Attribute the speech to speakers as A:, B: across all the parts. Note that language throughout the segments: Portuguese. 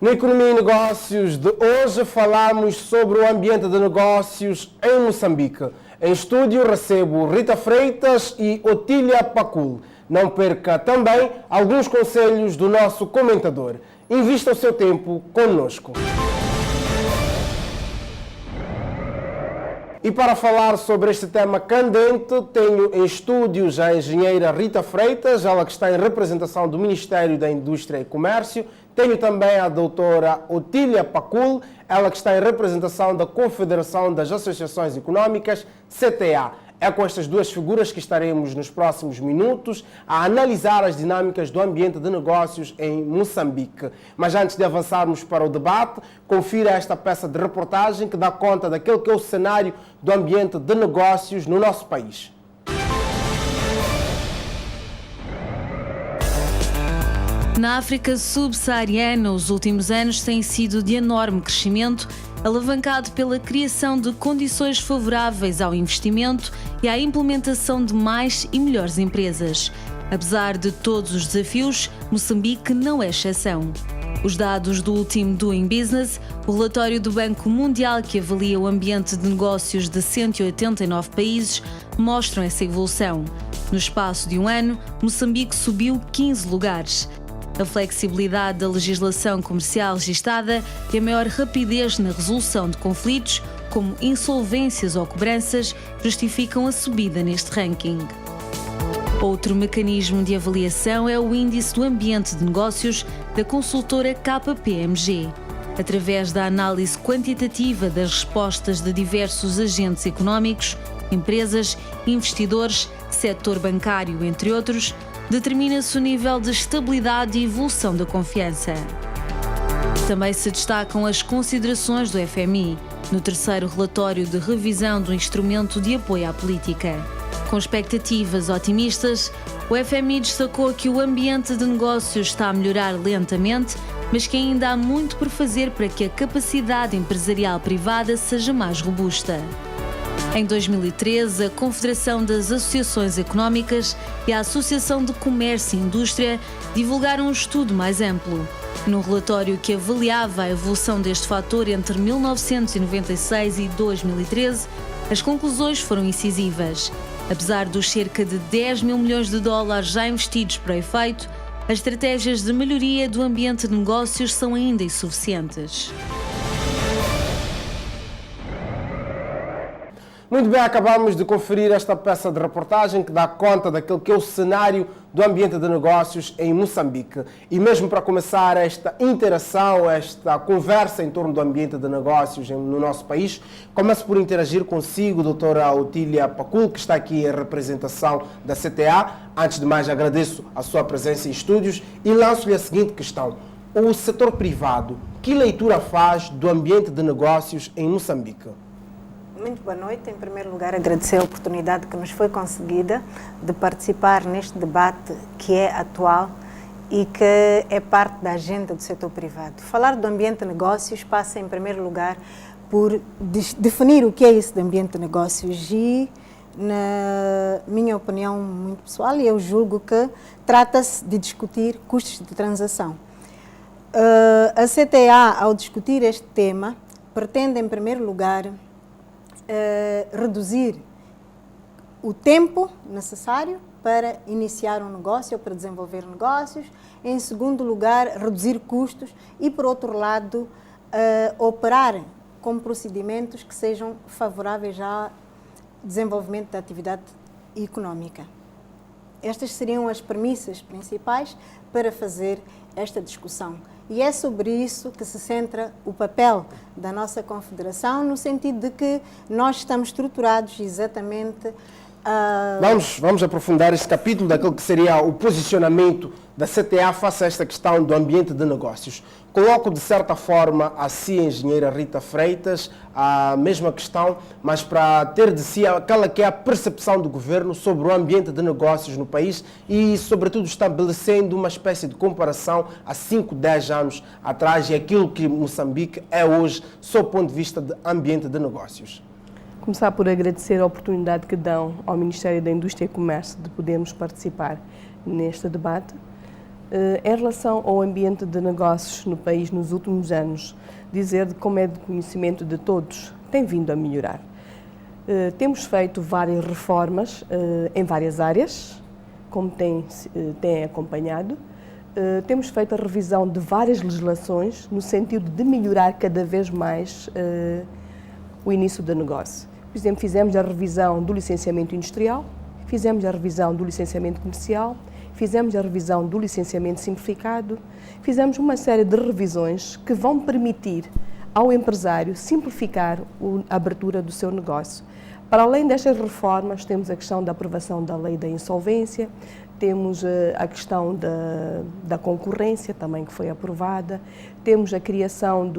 A: Na Economia e Negócios de hoje falamos sobre o ambiente de negócios em Moçambique. Em estúdio recebo Rita Freitas e Otília Pacul. Não perca também alguns conselhos do nosso comentador. Invista o seu tempo conosco. E para falar sobre este tema candente, tenho em estúdios a engenheira Rita Freitas, ela que está em representação do Ministério da Indústria e Comércio. Tenho também a doutora Otília Pacul, ela que está em representação da Confederação das Associações Econômicas, CTA. É com estas duas figuras que estaremos nos próximos minutos a analisar as dinâmicas do ambiente de negócios em Moçambique. Mas antes de avançarmos para o debate, confira esta peça de reportagem que dá conta daquele que é o cenário do ambiente de negócios no nosso país.
B: Na África subsaariana, os últimos anos têm sido de enorme crescimento, alavancado pela criação de condições favoráveis ao investimento e à implementação de mais e melhores empresas. Apesar de todos os desafios, Moçambique não é exceção. Os dados do último Doing Business, o relatório do Banco Mundial que avalia o ambiente de negócios de 189 países, mostram essa evolução. No espaço de um ano, Moçambique subiu 15 lugares. A flexibilidade da legislação comercial registada e a maior rapidez na resolução de conflitos, como insolvências ou cobranças, justificam a subida neste ranking. Outro mecanismo de avaliação é o Índice do Ambiente de Negócios da consultora KPMG. Através da análise quantitativa das respostas de diversos agentes económicos, empresas, investidores, setor bancário, entre outros, determina-se o nível de estabilidade e evolução da confiança. Também se destacam as considerações do FMI, no terceiro relatório de revisão do instrumento de apoio à política. Com expectativas otimistas, o FMI destacou que o ambiente de negócios está a melhorar lentamente, mas que ainda há muito por fazer para que a capacidade empresarial privada seja mais robusta. Em 2013, a Confederação das Associações Económicas e a Associação de Comércio e Indústria divulgaram um estudo mais amplo. Num relatório que avaliava a evolução deste fator entre 1996 e 2013, as conclusões foram incisivas. Apesar dos cerca de 10 mil milhões de dólares já investidos para o efeito, as estratégias de melhoria do ambiente de negócios são ainda insuficientes.
A: Muito bem, acabamos de conferir esta peça de reportagem que dá conta daquele que é o cenário do ambiente de negócios em Moçambique. E mesmo para começar esta interação, esta conversa em torno do ambiente de negócios no nosso país, começo por interagir consigo, doutora Otília Pacul, que está aqui em representação da CTA. Antes de mais, agradeço a sua presença em estúdios e lanço-lhe a seguinte questão. O setor privado, que leitura faz do ambiente de negócios em Moçambique?
C: Muito boa noite. Em primeiro lugar, agradecer a oportunidade que nos foi conseguida de participar neste debate que é atual e que é parte da agenda do setor privado. Falar do ambiente de negócios passa, em primeiro lugar, por definir o que é isso de ambiente de negócios e, na minha opinião muito pessoal, eu julgo que trata-se de discutir custos de transação. A CTA, ao discutir este tema, pretende, em primeiro lugar, reduzir o tempo necessário para iniciar um negócio ou para desenvolver negócios. Em segundo lugar, reduzir custos e, por outro lado, operar com procedimentos que sejam favoráveis ao desenvolvimento da atividade económica. Estas seriam as premissas principais para fazer esta discussão. E é sobre isso que se centra o papel da nossa Confederação, no sentido de que nós estamos estruturados exatamente...
A: Vamos aprofundar esse capítulo daquilo que seria o posicionamento da CTA face a esta questão do ambiente de negócios. Coloco, de certa forma, a si, engenheira Rita Freitas, a mesma questão, mas para ter de si aquela que é a percepção do governo sobre o ambiente de negócios no país e, sobretudo, estabelecendo uma espécie de comparação há 5, 10 anos atrás e aquilo que Moçambique é hoje, sob o ponto de vista de ambiente de negócios.
D: Começar por agradecer a oportunidade que dão ao Ministério da Indústria e Comércio de podermos participar neste debate. Em relação ao ambiente de negócios no país nos últimos anos, dizer de como é de conhecimento de todos, tem vindo a melhorar. Temos feito várias reformas em várias áreas, como tem acompanhado. Temos feito a revisão de várias legislações no sentido de melhorar cada vez mais o início do negócio. Por exemplo, fizemos a revisão do licenciamento industrial, fizemos a revisão do licenciamento comercial, fizemos a revisão do licenciamento simplificado, fizemos uma série de revisões que vão permitir ao empresário simplificar a abertura do seu negócio. Para além destas reformas, temos a questão da aprovação da lei da insolvência, temos a questão da concorrência também que foi aprovada, temos a criação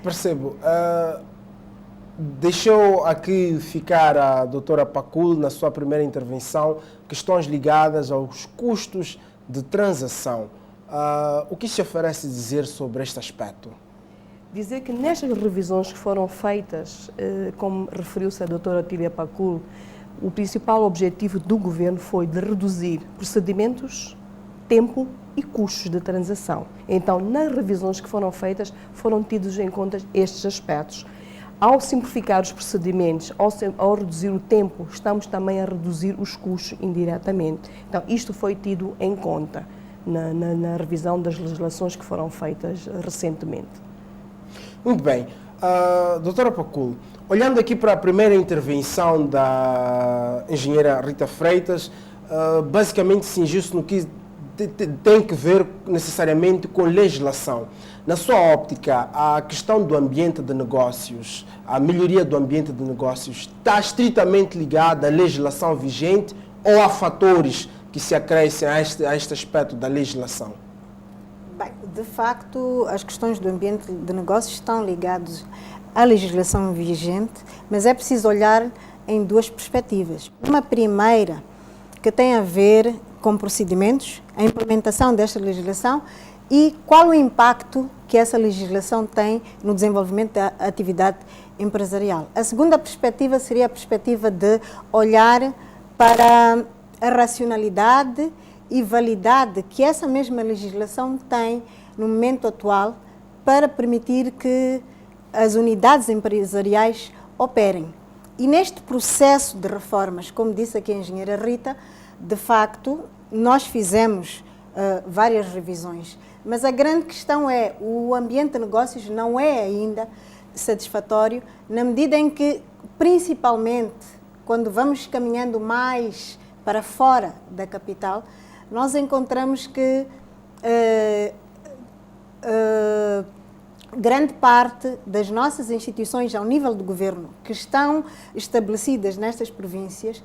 A: Percebo. Deixou aqui ficar a doutora Pacul, na sua primeira intervenção, questões ligadas aos custos de transação. O que se oferece dizer sobre este aspecto?
D: Dizer que nestas revisões que foram feitas, como referiu-se a doutora Otília Pacul, o principal objetivo do governo foi de reduzir procedimentos, tempo e custos de transação. Então, nas revisões que foram feitas, foram tidos em conta estes aspectos. Ao simplificar os procedimentos, ao reduzir o tempo, estamos também a reduzir os custos indiretamente. Então, isto foi tido em conta na revisão das legislações que foram feitas recentemente.
A: Muito bem. Doutora Pacul, olhando aqui para a primeira intervenção da engenheira Rita Freitas, basicamente cingiu-se no que tem que ver necessariamente com legislação. Na sua óptica, a questão do ambiente de negócios, a melhoria do ambiente de negócios, está estritamente ligada à legislação vigente ou a fatores que se acrescem a este aspecto da legislação?
C: Bem, de facto, as questões do ambiente de negócios estão ligadas à legislação vigente, mas é preciso olhar em duas perspectivas. Uma primeira, que tem a ver com procedimentos, a implementação desta legislação e qual o impacto que essa legislação tem no desenvolvimento da atividade empresarial. A segunda perspectiva seria a perspectiva de olhar para a racionalidade e validade que essa mesma legislação tem no momento atual para permitir que as unidades empresariais operem. E neste processo de reformas, como disse aqui a engenheira Rita, de facto, nós fizemos várias revisões, mas a grande questão é o ambiente de negócios não é ainda satisfatório, na medida em que, principalmente, quando vamos caminhando mais para fora da capital, nós encontramos que grande parte das nossas instituições ao nível do governo que estão estabelecidas nestas províncias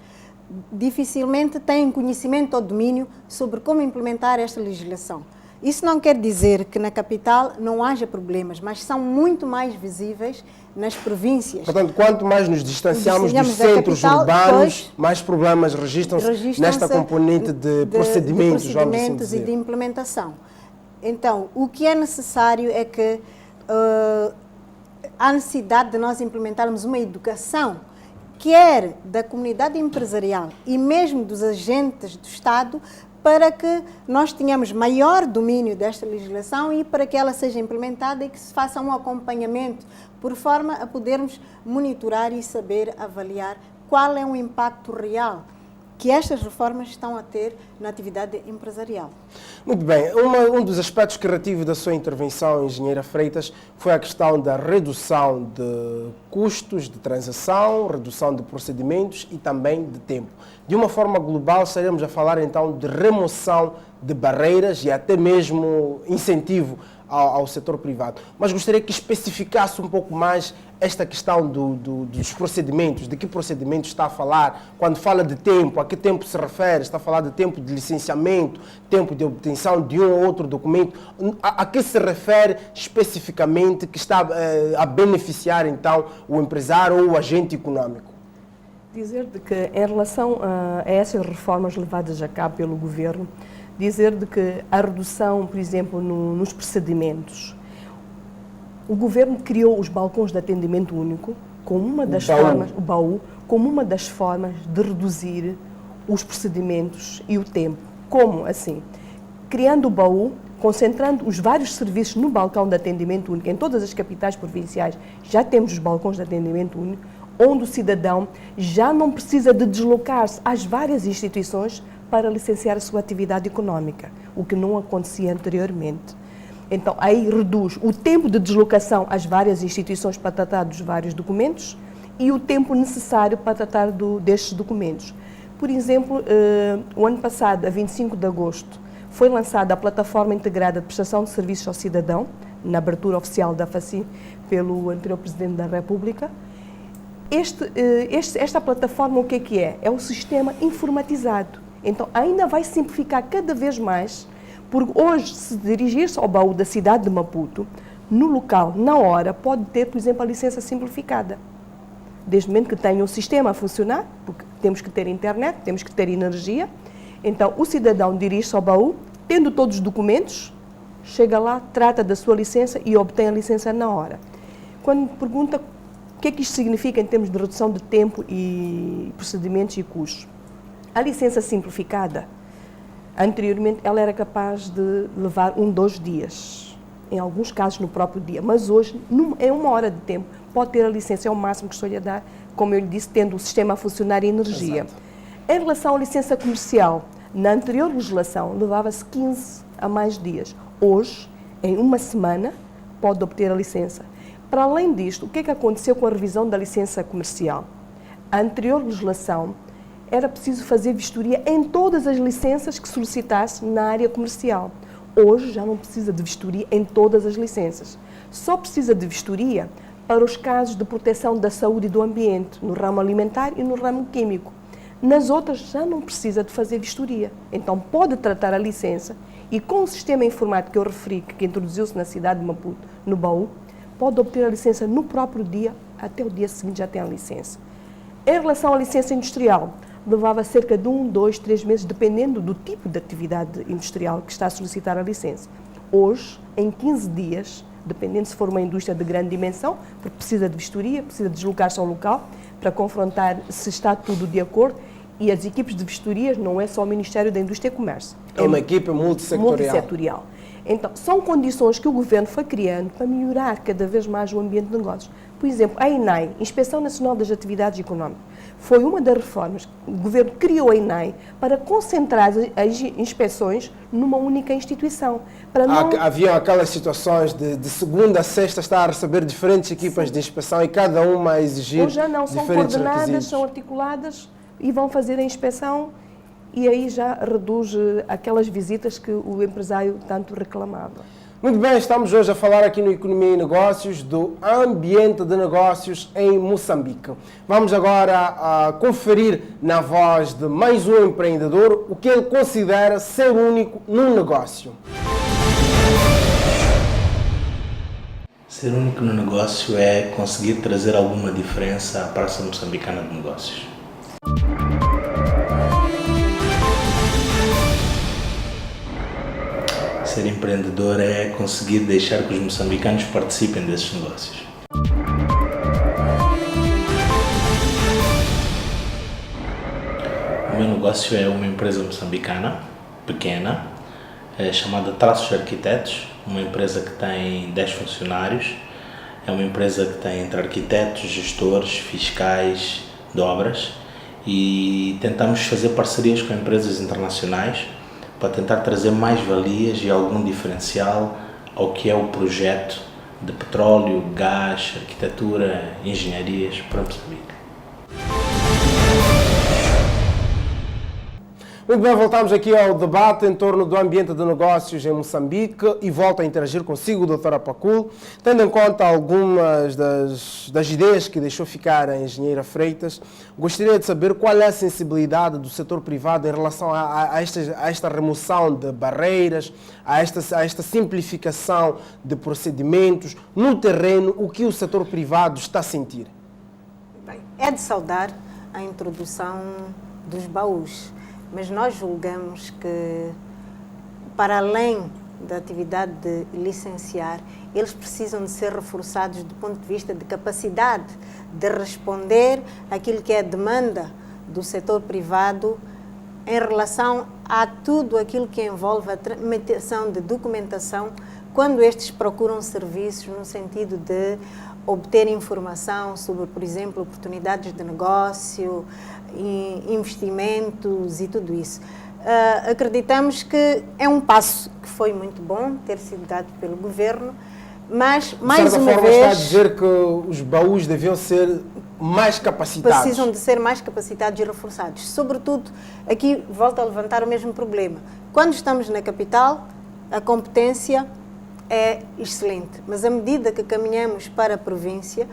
C: dificilmente têm conhecimento ou domínio sobre como implementar esta legislação. Isso não quer dizer que na capital não haja problemas, mas são muito mais visíveis nas províncias.
A: Portanto, quanto mais nos distanciamos dos centros urbanos, mais problemas registram-se nesta componente de procedimentos, vamos assim dizer.
C: E de implementação. Então, o que é necessário é que há necessidade de nós implementarmos uma educação, quer da comunidade empresarial e mesmo dos agentes do Estado, para que nós tenhamos maior domínio desta legislação e para que ela seja implementada e que se faça um acompanhamento, por forma a podermos monitorar e saber avaliar qual é o impacto real que estas reformas estão a ter na atividade empresarial.
A: Muito bem. Um dos aspectos que retive da sua intervenção, engenheira Freitas, foi a questão da redução de custos de transação, redução de procedimentos e também de tempo. De uma forma global, estaremos a falar então de remoção de barreiras e até mesmo incentivo ao setor privado. Mas gostaria que especificasse um pouco mais esta questão dos procedimentos, de que procedimentos está a falar, quando fala de tempo, a que tempo se refere, está a falar de tempo de licenciamento, tempo de obtenção de um ou outro documento, a que se refere especificamente que está a beneficiar então o empresário ou o agente econômico?
D: Dizer de que em relação a essas reformas levadas a cabo pelo governo, dizer de que a redução, por exemplo, nos procedimentos, o governo criou os balcões de atendimento único como uma das formas, o baú, como uma das formas de reduzir os procedimentos e o tempo. Como assim? Criando o baú, concentrando os vários serviços no balcão de atendimento único. Em todas as capitais provinciais já temos os balcões de atendimento único, onde o cidadão já não precisa de deslocar-se às várias instituições para licenciar a sua atividade económica, o que não acontecia anteriormente. Então, aí reduz o tempo de deslocação às várias instituições para tratar dos vários documentos e o tempo necessário para tratar destes documentos. Por exemplo, o ano passado, a 25 de agosto, foi lançada a Plataforma Integrada de Prestação de Serviços ao Cidadão, na abertura oficial da FACIM pelo anterior Presidente da República. Esta plataforma, o que é? É um sistema informatizado. Então, ainda vai simplificar cada vez mais, porque hoje, se dirigir-se ao baú da cidade de Maputo, no local, na hora, pode ter, por exemplo, a licença simplificada. Desde o momento que tenha o sistema a funcionar, porque temos que ter internet, temos que ter energia. Então, o cidadão dirige-se ao baú, tendo todos os documentos, chega lá, trata da sua licença e obtém a licença na hora. Quando me pergunta o que é que isto significa em termos de redução de tempo e procedimentos e custos, a licença simplificada, anteriormente, ela era capaz de levar 2 dias, em alguns casos no próprio dia, mas hoje, em 1 hora de tempo, pode ter a licença, é o máximo que estou-lhe a dar, como eu lhe disse, tendo o sistema a funcionar e energia.
A: Exato.
D: Em relação à licença comercial, na anterior legislação, levava-se 15 a mais dias. Hoje, em 1 semana, pode obter a licença. Para além disto, o que é que aconteceu com a revisão da licença comercial? A anterior legislação era preciso fazer vistoria em todas as licenças que solicitasse na área comercial. Hoje já não precisa de vistoria em todas as licenças. Só precisa de vistoria para os casos de proteção da saúde e do ambiente, no ramo alimentar e no ramo químico. Nas outras já não precisa de fazer vistoria. Então pode tratar a licença e com o sistema informático que eu referi, que introduziu-se na cidade de Maputo, no baú, pode obter a licença no próprio dia, até o dia seguinte já tem a licença. Em relação à licença industrial, levava cerca de 1, 2, 3 meses, dependendo do tipo de atividade industrial que está a solicitar a licença. Hoje, em 15 dias, dependendo se for uma indústria de grande dimensão, porque precisa de vistoria, precisa deslocar-se ao local para confrontar se está tudo de acordo, e as equipes de vistorias não é só o Ministério da Indústria e Comércio.
A: É uma equipe
D: multissetorial. Então, são condições que o Governo foi criando para melhorar cada vez mais o ambiente de negócios. Por exemplo, a INAI, Inspeção Nacional das Atividades Económicas, foi uma das reformas. O Governo criou a INAI para concentrar as inspeções numa única instituição. Para não...
A: Havia aquelas situações de segunda a sexta estar a receber diferentes equipas de inspeção e cada uma a exigir
D: Hoje já não, são
A: diferentes
D: coordenadas,
A: requisitos.
D: são articuladas e vão fazer a inspeção e aí já reduz aquelas visitas que o empresário tanto reclamava.
A: Muito bem, estamos hoje a falar aqui no Economia e Negócios do ambiente de negócios em Moçambique. Vamos agora conferir na voz de mais um empreendedor o que ele considera ser único num negócio.
E: Ser único no negócio é conseguir trazer alguma diferença à Praça Moçambicana de Negócios. Ser empreendedor é conseguir deixar que os moçambicanos participem desses negócios. O meu negócio é uma empresa moçambicana, pequena, chamada Traços Arquitetos, uma empresa que tem 10 funcionários. É uma empresa que tem entre arquitetos, gestores, fiscais de obras e tentamos fazer parcerias com empresas internacionais para tentar trazer mais valias e algum diferencial ao que é o projeto de petróleo, gás, arquitetura, engenharias para Moçambique.
A: Muito bem, voltamos aqui ao debate em torno do ambiente de negócios em Moçambique e volto a interagir consigo, doutora Pacul, tendo em conta algumas das ideias que deixou ficar a engenheira Freitas. Gostaria de saber qual é a sensibilidade do setor privado em relação a esta remoção de barreiras, a esta simplificação de procedimentos no terreno, o que o setor privado está a sentir?
C: Bem, é de saudar a introdução dos baús. Mas nós julgamos que, para além da atividade de licenciar, eles precisam de ser reforçados do ponto de vista de capacidade de responder àquilo que é a demanda do setor privado em relação a tudo aquilo que envolve a tramitação de documentação quando estes procuram serviços no sentido de obter informação sobre, por exemplo, oportunidades de negócio, investimentos e tudo isso. Acreditamos que é um passo que foi muito bom ter sido dado pelo governo, mas, mais uma vez...
A: está a dizer que os baús deviam ser mais capacitados.
C: Precisam de ser mais capacitados e reforçados. Sobretudo, aqui volto a levantar o mesmo problema. Quando estamos na capital, a competência é excelente, mas à medida que caminhamos para a província,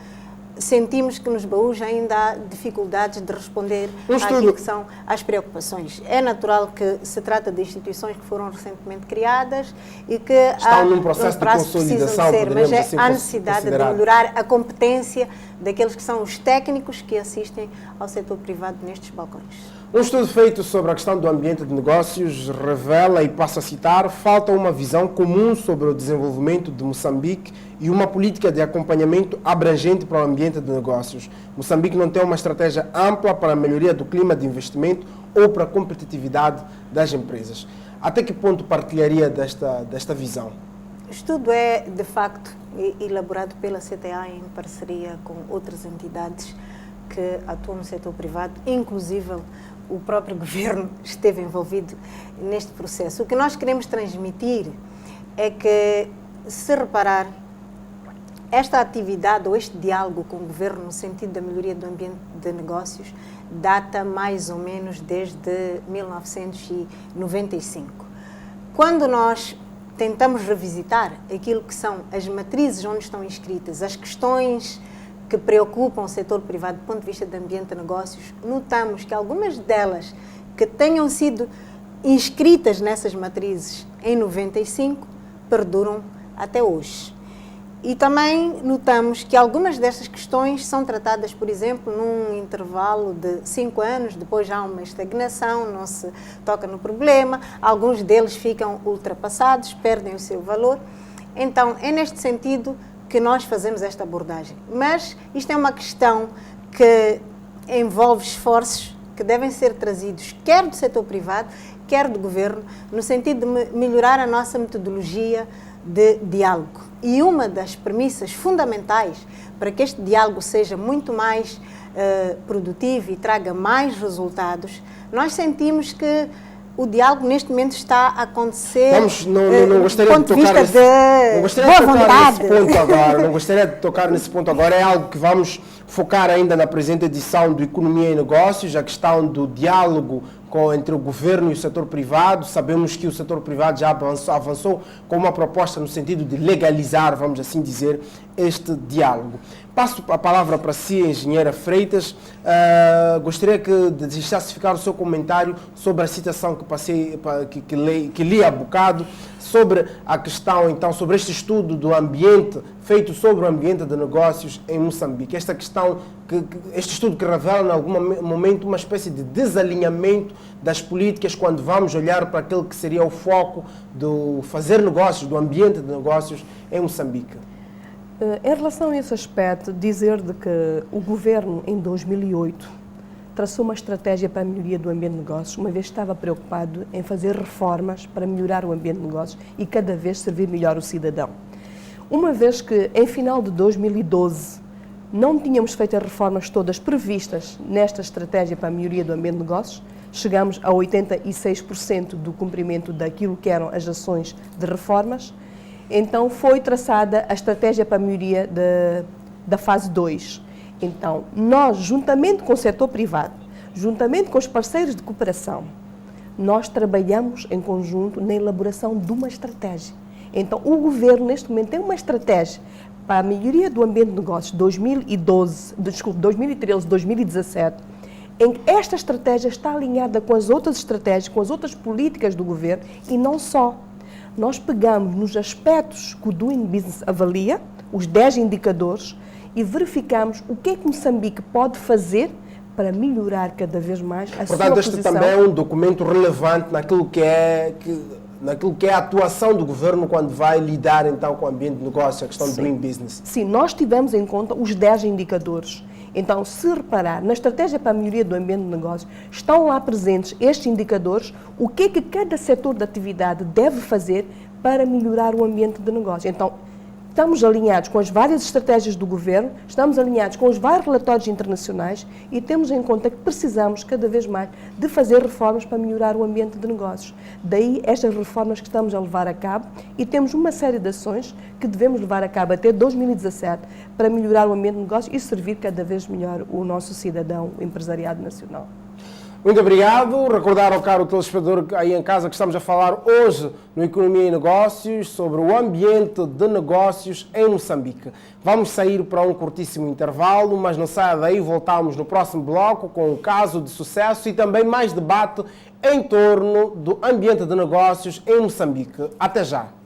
C: sentimos que nos baús ainda há dificuldades de responder àquilo que são as preocupações. É natural que se trata de instituições que foram recentemente criadas e que
A: estão num processo de consolidação,
C: mas há necessidade de melhorar a competência daqueles que são os técnicos que assistem ao setor privado nestes balcões.
A: Um estudo feito sobre a questão do ambiente de negócios revela, e passo a citar, falta uma visão comum sobre o desenvolvimento de Moçambique e uma política de acompanhamento abrangente para o ambiente de negócios. Moçambique não tem uma estratégia ampla para a melhoria do clima de investimento ou para a competitividade das empresas. Até que ponto partilharia desta visão?
C: O estudo é, de facto, elaborado pela CTA em parceria com outras entidades que atuam no setor privado, inclusive o próprio governo esteve envolvido neste processo. O que nós queremos transmitir é que, se reparar, esta atividade ou este diálogo com o governo no sentido da melhoria do ambiente de negócios data mais ou menos desde 1995. Quando nós tentamos revisitar aquilo que são as matrizes onde estão inscritas as questões que preocupam o setor privado do ponto de vista do ambiente de negócios, notamos que algumas delas que tenham sido inscritas nessas matrizes em 95 perduram até hoje. E também notamos que algumas destas questões são tratadas, por exemplo, num intervalo de 5 anos, depois há uma estagnação, não se toca no problema, alguns deles ficam ultrapassados, perdem o seu valor. Então, é neste sentido que nós fazemos esta abordagem. Mas isto é uma questão que envolve esforços que devem ser trazidos quer do setor privado, quer do governo, no sentido de melhorar a nossa metodologia de diálogo. E uma das premissas fundamentais para que este diálogo seja muito mais produtivo e traga mais resultados, nós sentimos que o diálogo neste momento está a acontecer
A: não gostaria de tocar nesse ponto agora. É algo que vamos focar ainda na presente edição do Economia e Negócios, a questão do diálogo entre o governo e o setor privado. Sabemos que o setor privado já avançou com uma proposta no sentido de legalizar, vamos assim dizer, este diálogo. Passo a palavra para si, engenheira Freitas. Gostaria de deixasse ficar o seu comentário sobre a citação que li há bocado, sobre a questão, então, sobre este estudo do ambiente, feito sobre o ambiente de negócios em Moçambique. Esta questão, este estudo que revela, em algum momento, uma espécie de desalinhamento das políticas quando vamos olhar para aquele que seria o foco do fazer negócios, do ambiente de negócios em Moçambique.
D: Em relação a esse aspecto, dizer de que o governo, em 2008, traçou uma estratégia para a melhoria do ambiente de negócios, uma vez estava preocupado em fazer reformas para melhorar o ambiente de negócios e cada vez servir melhor o cidadão. Uma vez que, em final de 2012, não tínhamos feito as reformas todas previstas nesta estratégia para a melhoria do ambiente de negócios, chegamos a 86% do cumprimento daquilo que eram as ações de reformas. Então, foi traçada a estratégia para a melhoria da fase 2. Então, nós, juntamente com o setor privado, juntamente com os parceiros de cooperação, nós trabalhamos em conjunto na elaboração de uma estratégia. Então, o governo, neste momento, tem uma estratégia para a melhoria do ambiente de negócios 2013-2017, em que esta estratégia está alinhada com as outras estratégias, com as outras políticas do governo e não só. Nós pegamos nos aspectos que o Doing Business avalia, os 10 indicadores, e verificamos o que é que Moçambique pode fazer para melhorar cada vez mais a sua posição.
A: Portanto, este também é um documento relevante naquilo que é a atuação do governo quando vai lidar então com o ambiente de negócio, a questão do Doing Business.
D: Sim, nós tivemos em conta os 10 indicadores Então, se reparar, na estratégia para a melhoria do ambiente de negócios, estão lá presentes estes indicadores, o que é que cada setor de atividade deve fazer para melhorar o ambiente de negócio. Então, estamos alinhados com as várias estratégias do Governo, estamos alinhados com os vários relatórios internacionais e temos em conta que precisamos cada vez mais de fazer reformas para melhorar o ambiente de negócios. Daí estas reformas que estamos a levar a cabo e temos uma série de ações que devemos levar a cabo até 2017 para melhorar o ambiente de negócios e servir cada vez melhor o nosso cidadão, o empresariado nacional.
A: Muito obrigado. Recordar ao caro telespectador aí em casa que estamos a falar hoje no Economia e Negócios sobre o ambiente de negócios em Moçambique. Vamos sair para um curtíssimo intervalo, mas não saia daí, voltamos no próximo bloco com um caso de sucesso e também mais debate em torno do ambiente de negócios em Moçambique. Até já!